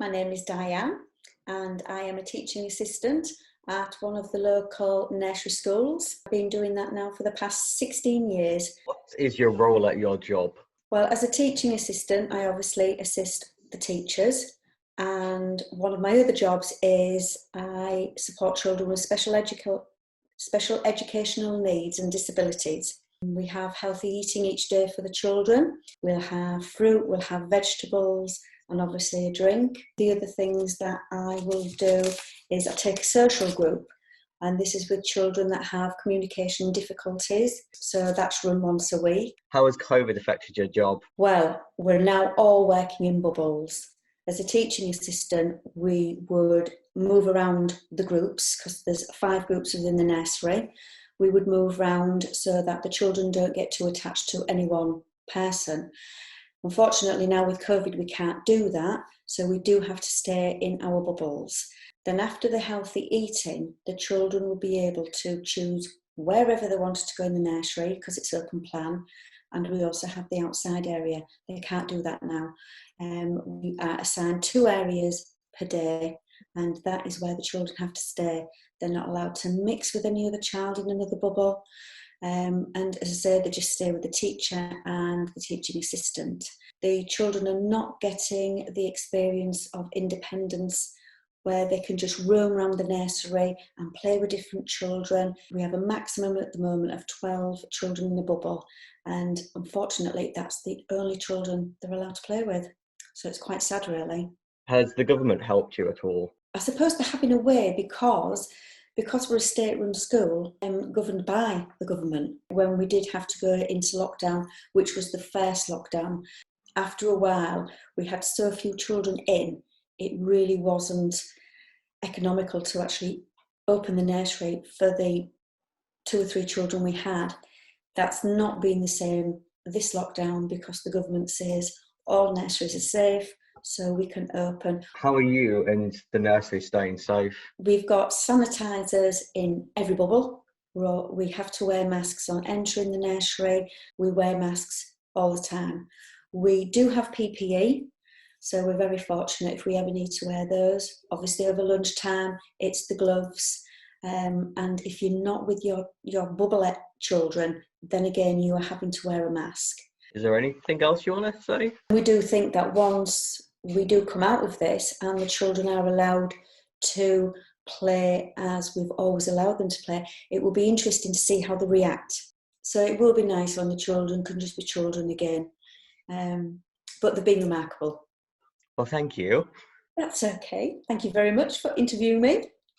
My name is Diane and I am a teaching assistant at one of the local nursery schools. I've been doing that now for the past 16 years. What is your role at your job? Well, as a teaching assistant, I obviously assist the teachers, and one of my other jobs is I support children with special educational needs and disabilities. We have healthy eating each day for the children. We'll have fruit, we'll have vegetables, and obviously a drink. The other things that I will do is I take a social group, and this is with children that have communication difficulties. So that's run once a week. How has COVID affected your job? Well, we're now all working in bubbles. As a teaching assistant, we would move around the groups because there's 5 groups within the nursery. We would move around so that the children don't get too attached to any one person. Unfortunately, now with COVID, we can't do that, so we do have to stay in our bubbles. Then after the healthy eating, the children will be able to choose wherever they wanted to go in the nursery because it's open plan, and we also have the outside area. They can't do that now. We are assigned 2 areas per day, and that is where the children have to stay. They're not allowed to mix with any other child in another bubble. And as I say, they just stay with the teacher and the teaching assistant. The children are not getting the experience of independence where they can just roam around the nursery and play with different children. We have a maximum at the moment of 12 children in the bubble, and unfortunately that's the only children they're allowed to play with. So it's quite sad, really. Has the government helped you at all? I suppose they have in a way because we're a state-run school governed by the government. When we did have to go into lockdown, which was the first lockdown, after a while we had so few children in, it really wasn't economical to actually open the nursery for the 2 or 3 children we had. That's not been the same this lockdown because the government says all nurseries are safe, so we can open. How are you and the nursery staying safe? We've got sanitisers in every bubble. We have to wear masks on entering the nursery. We wear masks all the time. We do have PPE, so we're very fortunate if we ever need to wear those. Obviously over lunchtime, it's the gloves. And if you're not with your bubble children, then again, you are having to wear a mask. Is there anything else you want to say? We do think that once we do come out of this and the children are allowed to play as we've always allowed them to play, it will be interesting to see how they react. So it will be nice when the children can just be children again. But they've been remarkable. Well, thank you. That's okay. Thank you very much for interviewing me.